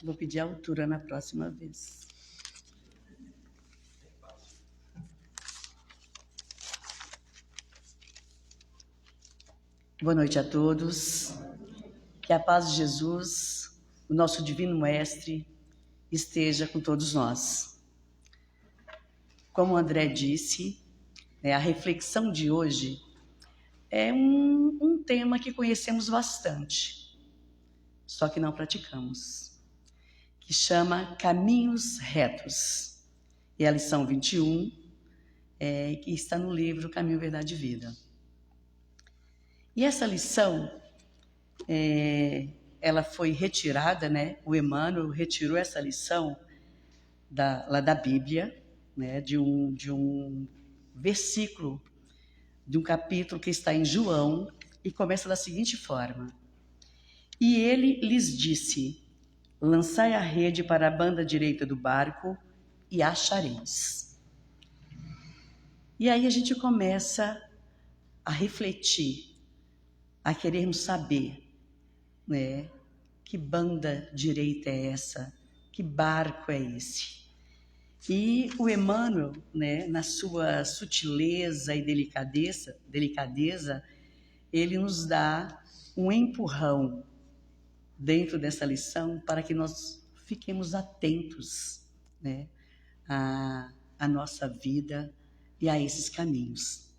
Vou pedir a altura na próxima vez. Boa noite a todos. Que a paz de Jesus, o nosso Divino Mestre, esteja com todos nós. Como o André disse, a reflexão de hoje é um tema que conhecemos bastante, só que não praticamos, que chama Caminhos Retos. E a lição 21, que está no livro Caminho, Verdade e Vida. E essa lição, ela foi retirada, o Emmanuel retirou essa lição lá da Bíblia, de um versículo, de um capítulo que está em João, e começa da seguinte forma: E ele lhes disse: lançai a rede para a banda direita do barco e achareis. E aí a gente começa a refletir, a querermos saber, que banda direita é essa? Que barco é esse? E o Emmanuel, na sua sutileza e delicadeza, ele nos dá um empurrão dentro dessa lição para que nós fiquemos atentos, à nossa vida e a esses caminhos.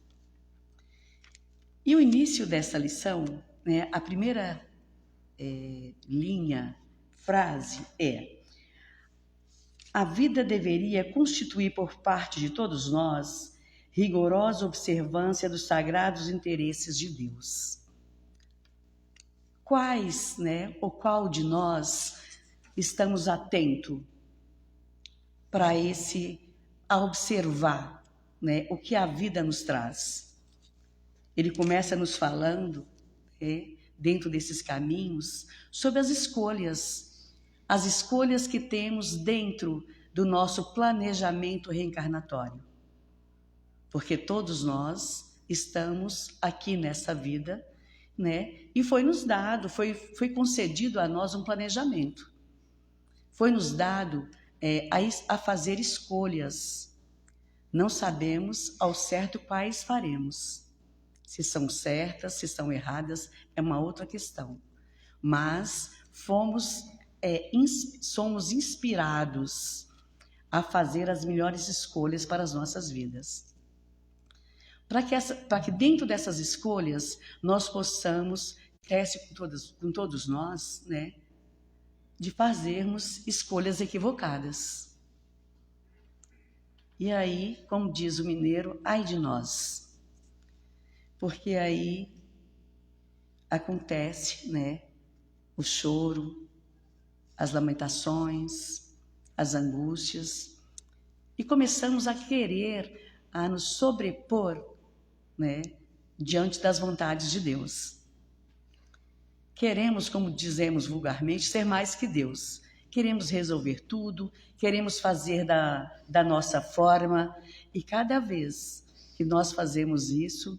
E o início dessa lição, a primeira frase é: a vida deveria constituir por parte de todos nós rigorosa observância dos sagrados interesses de Deus. Quais, ou qual de nós estamos atentos a observar, o que a vida nos traz? Ele começa nos falando, dentro desses caminhos, sobre as escolhas que temos dentro do nosso planejamento reencarnatório. Porque todos nós estamos aqui nessa vida, e foi nos dado, foi concedido a nós um planejamento. Foi nos dado a fazer escolhas. Não sabemos ao certo quais faremos. Se são certas, se são erradas, é uma outra questão. Mas somos inspirados a fazer as melhores escolhas para as nossas vidas. Para que dentro dessas escolhas nós possamos, com todos nós, de fazermos escolhas equivocadas. E aí, como diz o mineiro, ai de nós. Porque aí acontece, o choro, as lamentações, as angústias, e começamos a querer nos sobrepor, diante das vontades de Deus. Queremos, como dizemos vulgarmente, ser mais que Deus. Queremos resolver tudo, queremos fazer da nossa forma, e cada vez que nós fazemos isso,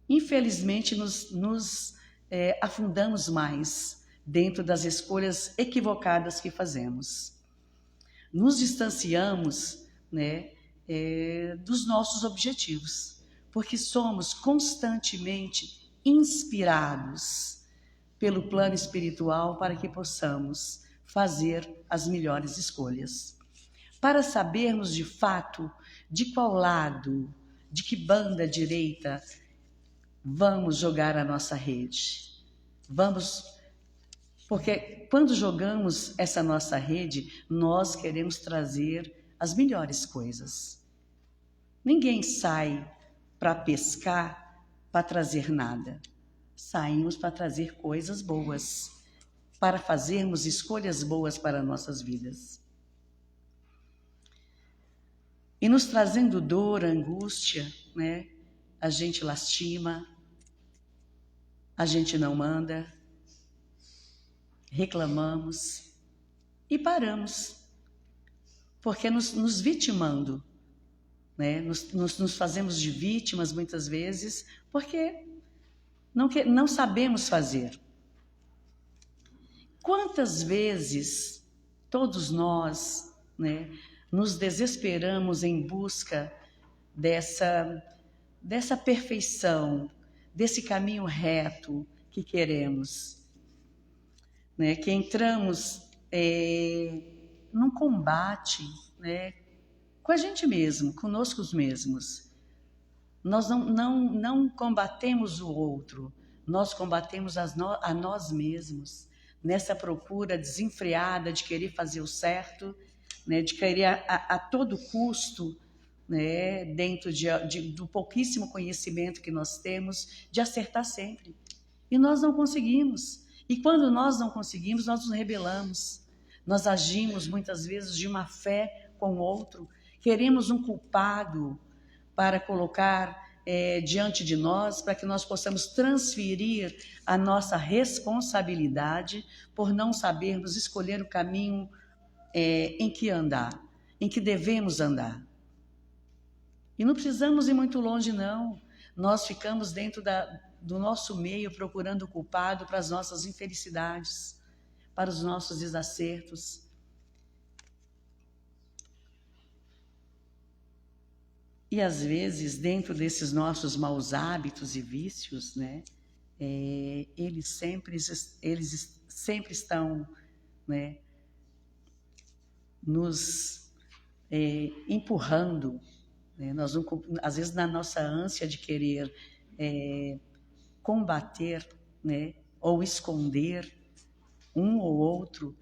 infelizmente nos afundamos mais dentro das escolhas equivocadas que fazemos. Nos distanciamos, dos nossos objetivos, porque somos constantemente inspirados pelo plano espiritual para que possamos fazer as melhores escolhas. Para sabermos de fato de qual lado, de que banda direita vamos jogar a nossa rede. Porque quando jogamos essa nossa rede, nós queremos trazer as melhores coisas. Ninguém sai para pescar para trazer nada. Saímos para trazer coisas boas, para fazermos escolhas boas para nossas vidas. E nos trazendo dor, angústia, a gente lastima, a gente não manda, reclamamos e paramos, porque nos vitimando, nos fazemos de vítimas muitas vezes, porque não sabemos fazer. Quantas vezes todos nós, né, nos desesperamos em busca dessa perfeição, desse caminho reto que queremos, né, que entramos num combate, né, com a gente mesmo, conosco mesmos. Nós não combatemos o outro, nós combatemos a nós mesmos, nessa procura desenfreada de querer fazer o certo, né, de querer a todo custo, né, dentro do pouquíssimo conhecimento que nós temos, de acertar sempre. E nós não conseguimos. E quando nós não conseguimos, nós nos rebelamos. Nós agimos muitas vezes de uma fé com o outro, queremos um culpado para colocar diante de nós, para que nós possamos transferir a nossa responsabilidade por não sabermos escolher o caminho em que andar, em que devemos andar. E não precisamos ir muito longe, não. Nós ficamos dentro do nosso meio procurando o culpado para as nossas infelicidades, para os nossos desacertos. E às vezes, dentro desses nossos maus hábitos e vícios, né, eles sempre estão, né, nos empurrando. Né? Nós não, às vezes, na nossa ânsia de querer combater, né, ou esconder um ou outro,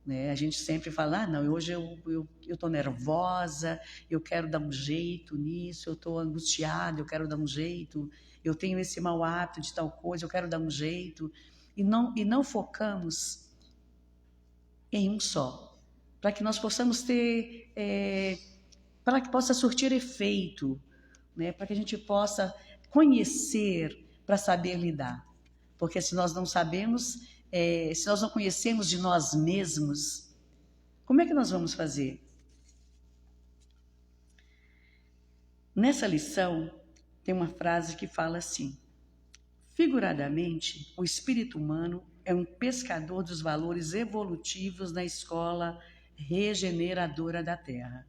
né? A gente sempre fala, não, hoje eu estou nervosa, eu quero dar um jeito nisso, eu estou angustiada, eu quero dar um jeito, eu tenho esse mau hábito de tal coisa, eu quero dar um jeito. E não focamos em um só, para que nós possamos ter, para que possa surtir efeito, né? Para que a gente possa conhecer para saber lidar. Porque se nós não sabemos, se nós não conhecemos de nós mesmos, como é que nós vamos fazer? Nessa lição, tem uma frase que fala assim: figuradamente, o espírito humano é um pescador dos valores evolutivos na escola regeneradora da Terra.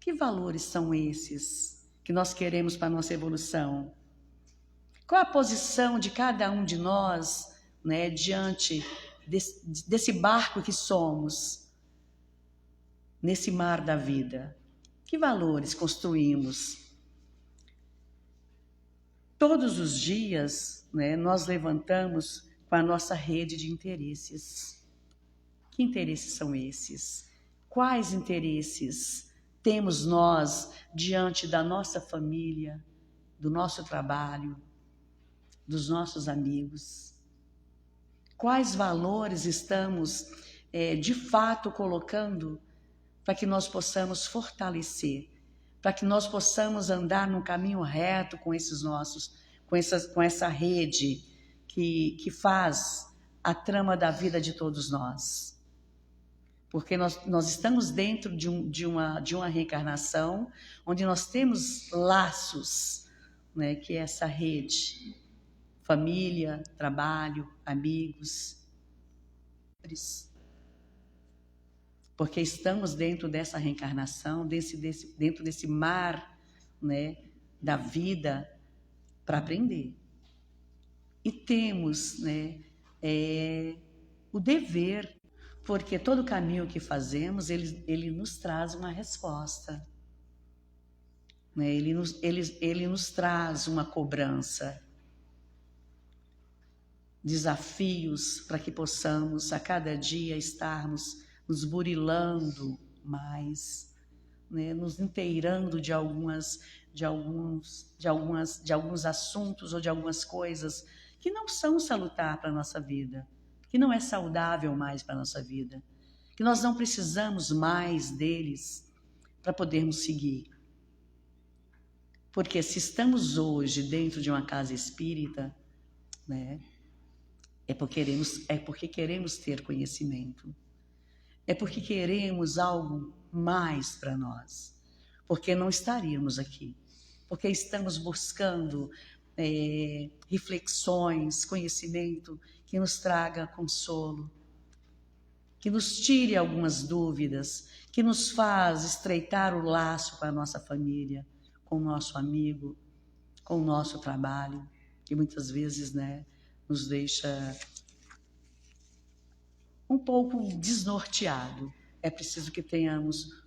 Que valores são esses que nós queremos para a nossa evolução? Qual a posição de cada um de nós, né, diante desse barco que somos, nesse mar da vida? Que valores construímos? Todos os dias, né, nós levantamos com a nossa rede de interesses. Que interesses são esses? Quais interesses temos nós diante da nossa família, do nosso trabalho, dos nossos amigos? Quais valores estamos, de fato, colocando para que nós possamos fortalecer, para que nós possamos andar num caminho reto com com essa rede que faz a trama da vida de todos nós? Porque nós estamos dentro de uma reencarnação onde nós temos laços, né, que é essa rede. Família, trabalho, amigos. Porque estamos dentro dessa reencarnação, dentro desse mar, né, da vida, para aprender. E temos, né, o dever, porque todo caminho que fazemos, ele nos traz uma resposta. Né? Ele nos traz uma cobrança. Desafios para que possamos a cada dia estarmos nos burilando mais, né? Nos inteirando de alguns assuntos ou de algumas coisas que não são salutar para a nossa vida, que não é saudável mais para a nossa vida, que nós não precisamos mais deles para podermos seguir. Porque se estamos hoje dentro de uma casa espírita, né, é porque queremos ter conhecimento. É porque queremos algo mais para nós. Porque não estaríamos aqui. Porque estamos buscando reflexões, conhecimento que nos traga consolo, que nos tire algumas dúvidas, que nos faz estreitar o laço com a nossa família, com o nosso amigo, com o nosso trabalho, que muitas vezes, né, nos deixa um pouco desnorteado. É preciso que tenhamos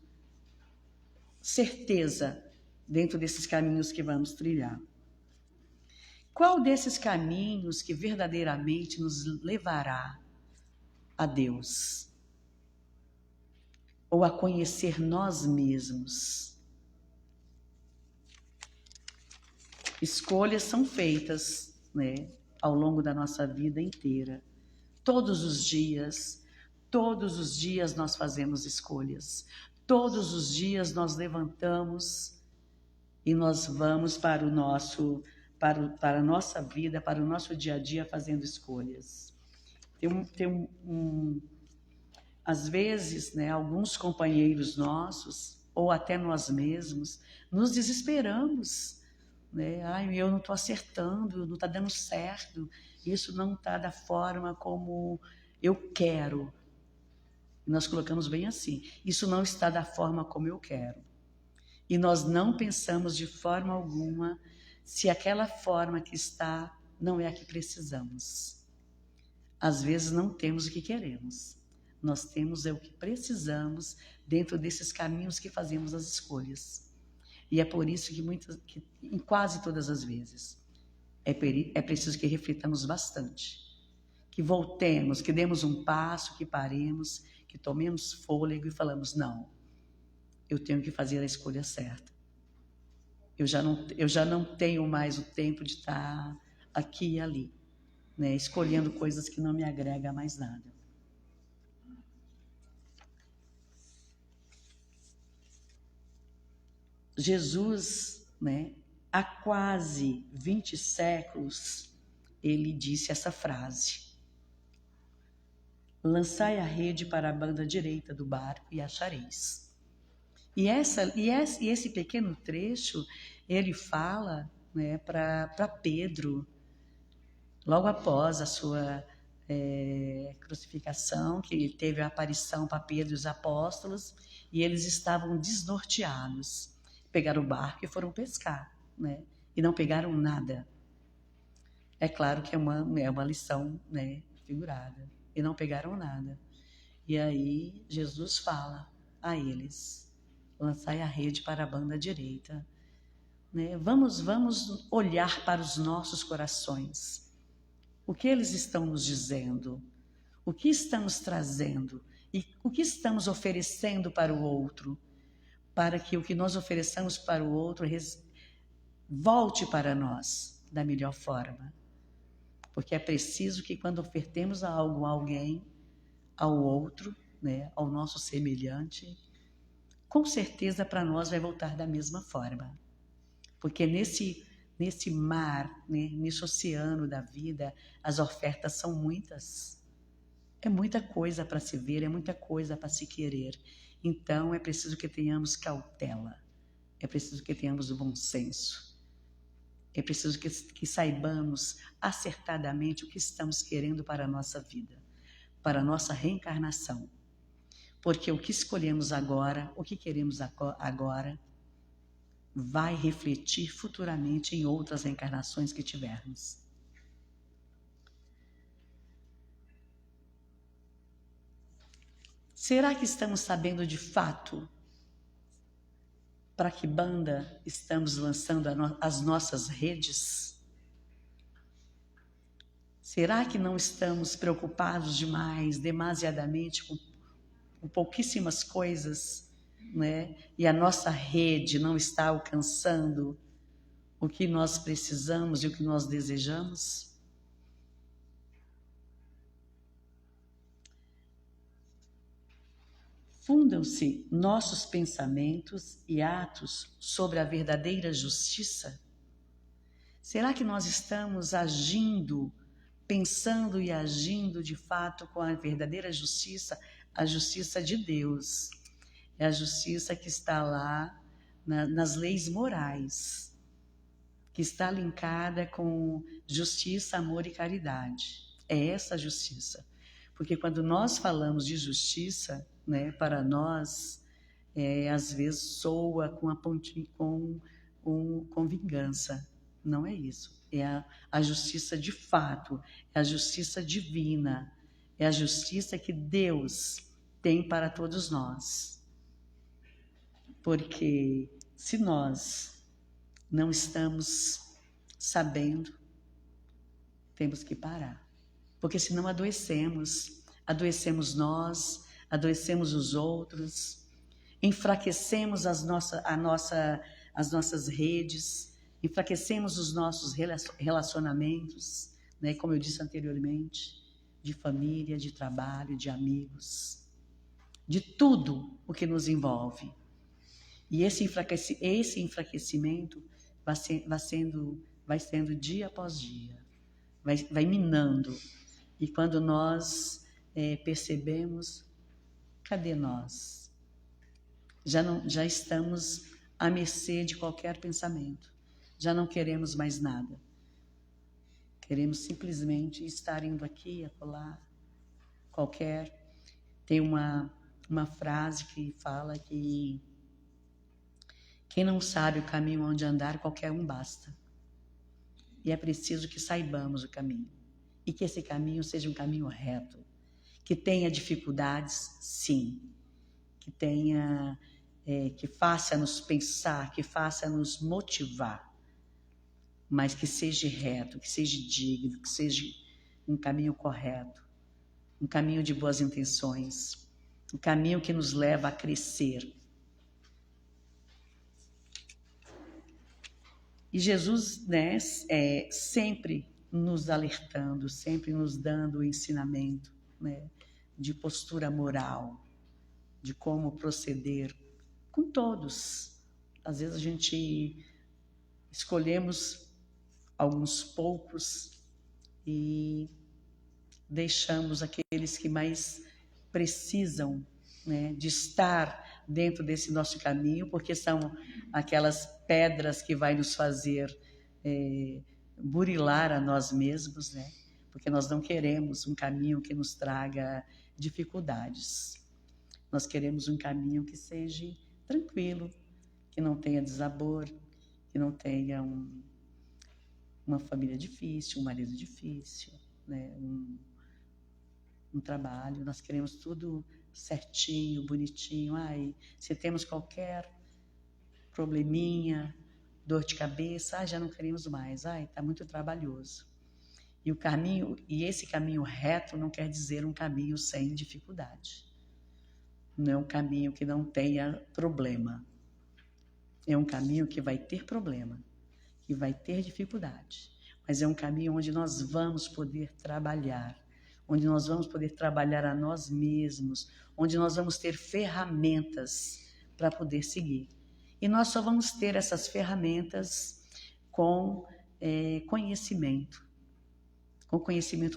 certeza dentro desses caminhos que vamos trilhar. Qual desses caminhos que verdadeiramente nos levará a Deus? Ou a conhecer nós mesmos? Escolhas são feitas, né, ao longo da nossa vida inteira. Todos os dias nós fazemos escolhas. Todos os dias nós levantamos e nós vamos para para a nossa vida, para o nosso dia a dia fazendo escolhas. Às vezes, né, alguns companheiros nossos, ou até nós mesmos, nos desesperamos, né? Ai, eu não estou acertando, não está dando certo, isso não está da forma como eu quero. Nós colocamos bem assim, isso não está da forma como eu quero. E nós não pensamos de forma alguma se aquela forma que está não é a que precisamos. Às vezes não temos o que queremos, nós temos o que precisamos dentro desses caminhos que fazemos as escolhas. E é por isso que em quase todas as vezes, é preciso que reflitamos bastante, que voltemos, que demos um passo, que paremos, que tomemos fôlego e falamos, não, eu tenho que fazer a escolha certa. Eu já não tenho mais o tempo de estar aqui e ali, né, escolhendo coisas que não me agregam mais nada. Jesus, né, há quase 20 séculos, ele disse essa frase: lançai a rede para a banda direita do barco e achareis. E esse pequeno trecho, ele fala, né, para Pedro, logo após a sua crucificação, que ele teve a aparição para Pedro e os apóstolos, e eles estavam desnorteados. Pegaram o barco e foram pescar, né, e não pegaram nada. É claro que é uma lição, né, figurada. E não pegaram nada. E aí Jesus fala a eles: lançai a rede para a banda direita. Né? Vamos olhar para os nossos corações. O que eles estão nos dizendo? O que estamos trazendo? E o que estamos oferecendo para o outro? Para que o que nós ofereçamos para o outro volte para nós da melhor forma. Porque é preciso que quando ofertemos algo a alguém, ao outro, né, ao nosso semelhante, com certeza para nós vai voltar da mesma forma. Porque nesse mar, né, nesse oceano da vida, as ofertas são muitas. É muita coisa para se ver, é muita coisa para se querer. Então é preciso que tenhamos cautela, é preciso que tenhamos o bom senso. É preciso que saibamos acertadamente o que estamos querendo para a nossa vida, para a nossa reencarnação. Porque o que escolhemos agora, o que queremos agora, vai refletir futuramente em outras reencarnações que tivermos. Será que estamos sabendo de fato para que banda estamos lançando as nossas redes? Será que não estamos preocupados demasiadamente com pouquíssimas coisas, né? E a nossa rede não está alcançando o que nós precisamos e o que nós desejamos? Fundam-se nossos pensamentos e atos sobre a verdadeira justiça? Será que nós estamos agindo, pensando e agindo de fato com a verdadeira justiça, a justiça de Deus? É a justiça que está lá nas leis morais, que está linkada com justiça, amor e caridade. é essa justiça. Porque quando nós falamos de justiça, né, para nós, às vezes soa com a pontinha, com vingança. Não é isso. É a justiça de fato, é a justiça divina, é a justiça que Deus tem para todos nós. Porque se nós não estamos sabendo, temos que parar. Porque senão adoecemos nós, adoecemos os outros, enfraquecemos as nossas redes, enfraquecemos os nossos relacionamentos, né? Como eu disse anteriormente, de família, de trabalho, de amigos, de tudo o que nos envolve. E esse enfraquecimento vai sendo dia após dia, vai minando. E quando nós percebemos, cadê nós? Já estamos à mercê de qualquer pensamento. Já não queremos mais nada. Queremos simplesmente estar indo aqui, acolá, qualquer. Tem uma frase que fala que quem não sabe o caminho onde andar, qualquer um basta. E é preciso que saibamos o caminho. E que esse caminho seja um caminho reto. Que tenha dificuldades, sim. Que faça-nos pensar, que faça-nos motivar. Mas que seja reto, que seja digno, que seja um caminho correto. Um caminho de boas intenções. Um caminho que nos leva a crescer. E Jesus, né, sempre nos alertando, sempre nos dando o ensinamento, né, de postura moral, de como proceder com todos. Às vezes a gente escolhemos alguns poucos e deixamos aqueles que mais precisam, né, de estar dentro desse nosso caminho, porque são aquelas pedras que vai nos fazer burilar a nós mesmos, né? Porque nós não queremos um caminho que nos traga dificuldades. Nós queremos um caminho que seja tranquilo, que não tenha desabor, que não tenha uma família difícil, um marido difícil, né? Um trabalho. Nós queremos tudo certinho, bonitinho. Se temos qualquer probleminha, dor de cabeça, já não queremos mais. Está muito trabalhoso. E esse caminho reto não quer dizer um caminho sem dificuldade. Não é um caminho que não tenha problema. É um caminho que vai ter problema, que vai ter dificuldade. Mas é um caminho onde nós vamos poder trabalhar, onde nós vamos poder trabalhar a nós mesmos, onde nós vamos ter ferramentas para poder seguir. E nós só vamos ter essas ferramentas com conhecimento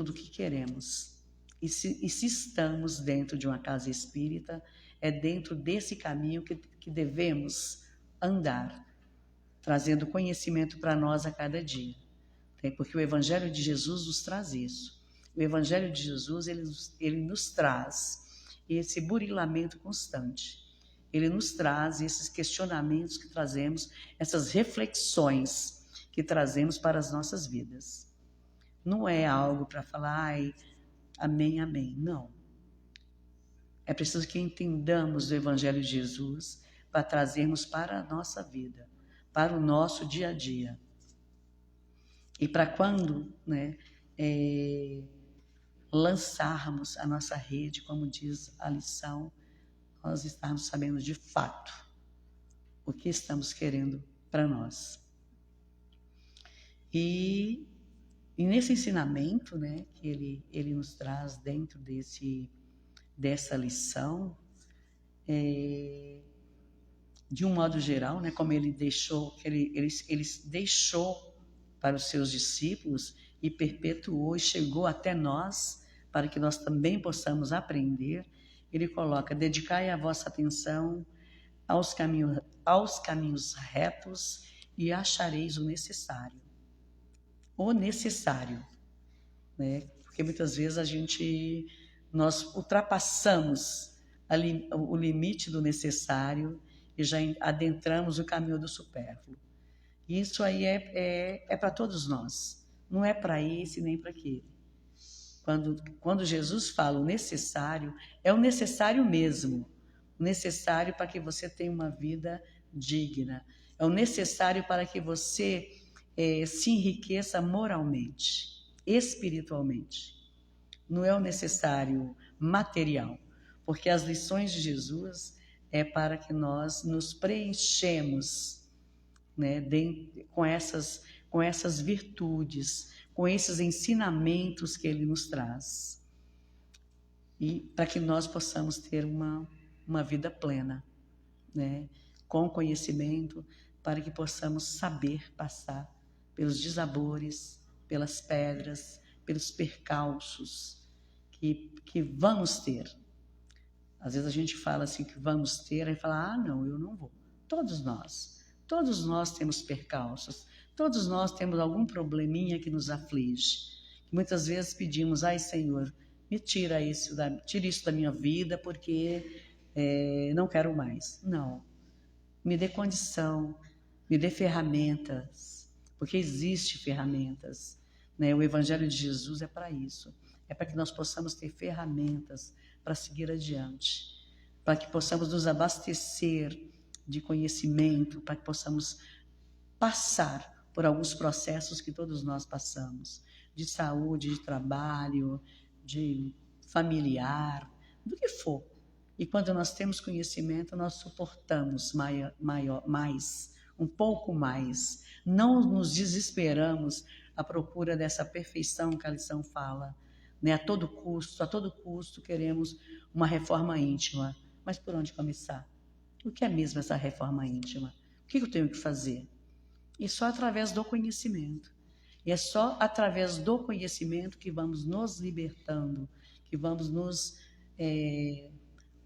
do que queremos. E se estamos dentro de uma casa espírita, é dentro desse caminho que devemos andar, trazendo conhecimento para nós a cada dia. Porque o Evangelho de Jesus nos traz isso. O Evangelho de Jesus, ele nos traz esse burilamento constante. Ele nos traz esses questionamentos que trazemos, essas reflexões que trazemos para as nossas vidas. Não é algo para falar, amém, amém. Não. É preciso que entendamos o Evangelho de Jesus para trazermos para a nossa vida, para o nosso dia a dia. E para quando, né, lançarmos a nossa rede, como diz a lição, nós estarmos sabendo de fato o que estamos querendo para nós. E nesse ensinamento, né, que ele nos traz dentro dessa lição, de um modo geral, né, como ele deixou para os seus discípulos e perpetuou e chegou até nós, para que nós também possamos aprender, ele coloca: dedicai a vossa atenção aos caminhos retos e achareis o necessário. O necessário, né? porque muitas vezes nós ultrapassamos o limite do necessário e já adentramos o caminho do supérfluo. Isso aí é para todos nós, não é para esse nem para aquele. Quando Jesus fala o necessário, é o necessário mesmo, o necessário para que você tenha uma vida digna, é o necessário para que você se enriqueça moralmente, espiritualmente. Não é o necessário material, porque as lições de Jesus é para que nós nos preenchemos, né, com essas virtudes, com esses ensinamentos que ele nos traz, e para que nós possamos ter uma vida plena, né, com conhecimento, para que possamos saber passar pelos desabores, pelas pedras, pelos percalços que vamos ter. Às vezes a gente fala assim que vamos ter, aí fala, não, eu não vou. Todos nós temos percalços, todos nós temos algum probleminha que nos aflige. Muitas vezes pedimos, Senhor, me tire isso da minha vida, porque não quero mais. Não, me dê condição, me dê ferramentas, porque existem ferramentas, né? O Evangelho de Jesus é para isso, é para que nós possamos ter ferramentas para seguir adiante, para que possamos nos abastecer de conhecimento, para que possamos passar por alguns processos que todos nós passamos, de saúde, de trabalho, de familiar, do que for. E quando nós temos conhecimento, nós suportamos mais, um pouco mais. Não nos desesperamos à procura dessa perfeição que a lição fala, né? A todo custo queremos uma reforma íntima. Mas por onde começar? O que é mesmo essa reforma íntima? O que eu tenho que fazer? E só através do conhecimento. E é só através do conhecimento que vamos nos libertando, que vamos nos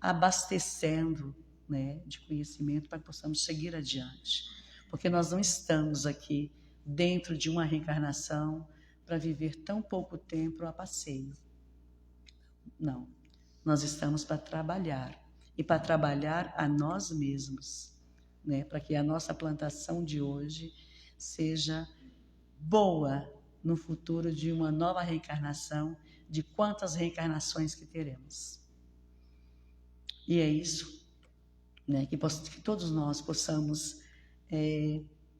abastecendo, né, de conhecimento para que possamos seguir adiante. Porque nós não estamos aqui dentro de uma reencarnação para viver tão pouco tempo a passeio. Não. Nós estamos para trabalhar. E para trabalhar a nós mesmos, né, para que a nossa plantação de hoje seja boa no futuro de uma nova reencarnação, de quantas reencarnações que teremos. E é isso, né, que todos nós possamos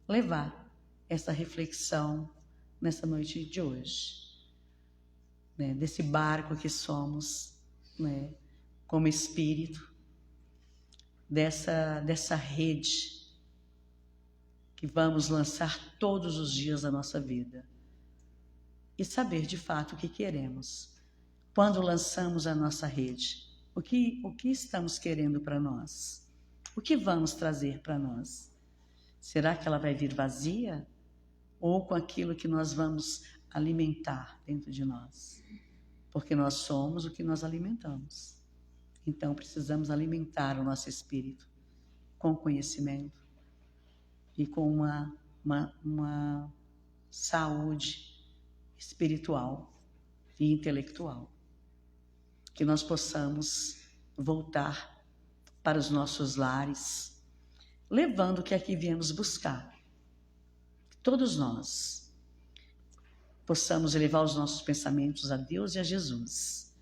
levar essa reflexão nessa noite de hoje, né, desse barco que somos, né, como espírito, dessa rede que vamos lançar todos os dias da nossa vida e saber de fato o que queremos. Quando lançamos a nossa rede, o que estamos querendo para nós? O que vamos trazer para nós? Será que ela vai vir vazia? Ou com aquilo que nós vamos alimentar dentro de nós? Porque nós somos o que nós alimentamos. Então precisamos alimentar o nosso espírito com conhecimento e com uma saúde espiritual e intelectual. Que nós possamos voltar para os nossos lares, levando o que aqui viemos buscar. Que todos nós possamos elevar os nossos pensamentos a Deus e a Jesus,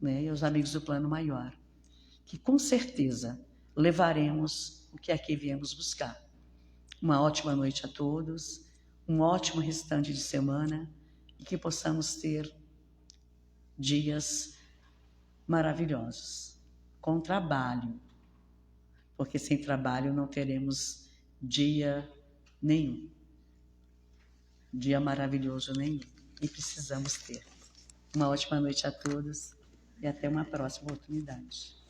né, e aos amigos do plano maior, que com certeza levaremos o que aqui viemos buscar. Uma ótima noite a todos, um ótimo restante de semana e que possamos ter dias maravilhosos, com trabalho, porque sem trabalho não teremos dia nenhum, dia maravilhoso nenhum, e precisamos ter. Uma ótima noite a todos e até uma próxima oportunidade.